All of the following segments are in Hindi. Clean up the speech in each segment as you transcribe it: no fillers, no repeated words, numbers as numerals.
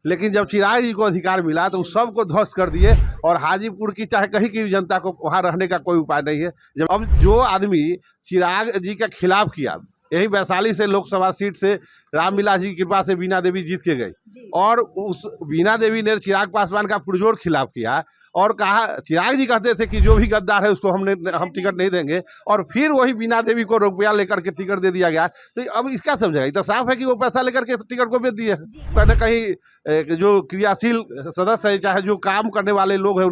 लेकिन जब चिराग जी को अधिकार मिला तो उस सब को ध्वस्त कर दिए और हाजीपुर की चाहे कहीं की भी जनता को वहाँ रहने का कोई उपाय नहीं है। जब अब जो आदमी चिराग जी के खिलाफ किया, यही वैशाली से लोकसभा सीट से रामविलास जी की कृपा से बीना देवी जीत के गई और उस बीना देवी ने चिराग पासवान का पुरजोर खिलाफ किया और कहा, चिराग जी कहते थे कि जो भी गद्दार है उसको हम टिकट नहीं देंगे और फिर वही बीना देवी को रुपया लेकर के टिकट दे दिया गया। तो अब इसका समझेगा, ये तो साफ है कि वो पैसा लेकर के टिकट को बेच दिए। कहीं ना कहीं जो क्रियाशील सदस्य है, चाहे जो काम करने वाले लोग हैं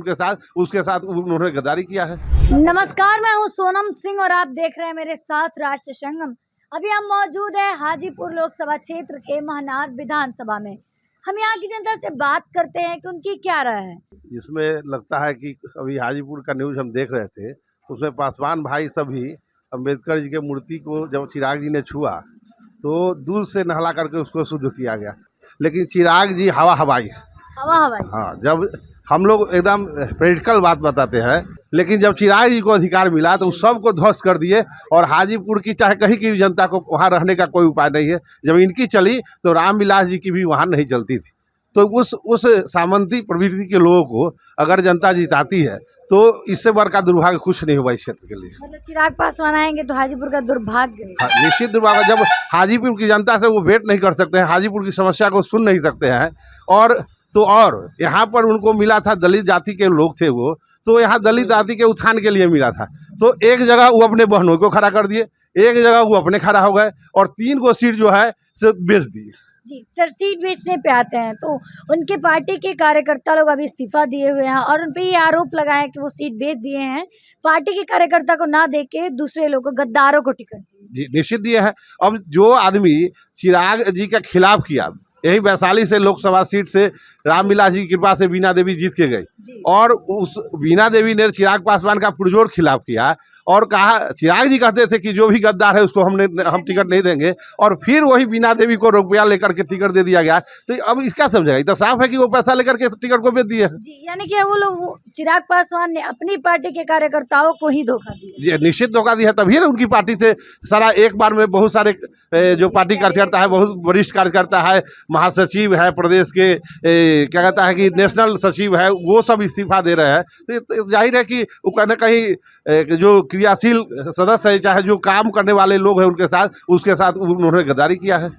उसके साथ उन्होंने गद्दारी किया है। नमस्कार, मैं हूं सोनम सिंह और आप देख रहे हैं मेरे साथ राष्ट्र संगम। अभी हम मौजूद हैं हाजीपुर लोकसभा क्षेत्र के महनार विधानसभा में। हम यहाँ की जनता से बात करते हैं कि उनकी क्या राय है। जिसमें लगता है कि अभी हाजीपुर का न्यूज़ हम देख रहे थे, उसमें पासवान भाई सभी अम्बेडकर जी के मूर्ति को जब चिराग जी ने छुआ तो दूध से नहला करके उसको शुद्ध किया गया। लेकिन चिराग जी हवा हवाई। हाँ, जब हम लोग एकदम प्रैक्टिकल बात बताते हैं, लेकिन जब चिराग जी को अधिकार मिला तो उस सब को ध्वस्त कर दिए और हाजीपुर की चाहे कहीं की भी जनता को वहाँ रहने का कोई उपाय नहीं है। जब इनकी चली तो रामविलास जी की भी वहाँ नहीं चलती थी। तो उस सामंती प्रवृत्ति के लोगों को अगर जनता जिताती है तो इससे बड़ का दुर्भाग्य कुछ नहीं हुआ इस क्षेत्र के लिए। मतलब चिराग पासवान आएंगे तो हाजीपुर का दुर्भाग्य है। हाँ, निश्चित दुर्भाग्य। जब हाजीपुर की जनता से वो वेट नहीं कर सकते हैं, हाजीपुर की समस्या को सुन नहीं सकते हैं और यहाँ पर उनको मिला था, दलित जाति के लोग थे वो, तो यहाँ दलित जाति के उत्थान के लिए मिला था। तो एक जगह वो अपने बहनों को खड़ा कर दिए, एक जगह वो अपने खड़ा हो गए और 3 को सीट जो है से बेच दी। जी सर, सीट बेचने पे आते हैं तो उनके पार्टी के कार्यकर्ता लोग अभी इस्तीफा दिए हुए हैं और उन पे ये आरोप लगाए कि वो सीट बेच दिए हैं, पार्टी के कार्यकर्ता को ना देके दूसरे लोगों को, गद्दारों को टिकट दिए। जी निश्चित दिए है। अब जो आदमी चिराग जी के खिलाफ किया, यही वैशाली से लोकसभा सीट से रामविलास जी की कृपा से बीना देवी जीत के गई और उस बीना देवी ने चिराग पासवान का पुरजोर खिलाफ किया और कहा, चिराग जी कहते थे कि जो भी गद्दार है उसको हम टिकट नहीं देंगे और फिर वही बीना देवी को रुपया लेकर के टिकट दे दिया गया। तो अब इसका समझेगा, ये तो साफ है कि वो पैसा लेकर के टिकट को बेच दिए। यानी कि वो लोग, चिराग पासवान ने अपनी पार्टी के कार्यकर्ताओं को ही धोखा दिया। निश्चित धोखा दिया, तभी ना उनकी पार्टी से सारा एक बार में बहुत सारे जो पार्टी कार्यकर्ता है, बहुत वरिष्ठ कार्यकर्ता है, महासचिव है प्रदेश के, क्या कहता है कि नेशनल सचिव है, वो सब इस्तीफा दे रहे हैं। तो जाहिर है कि वो कहीं ना कहीं जो क्रियाशील सदस्य है, चाहे जो काम करने वाले लोग हैं उसके साथ उन्होंने गद्दारी किया है।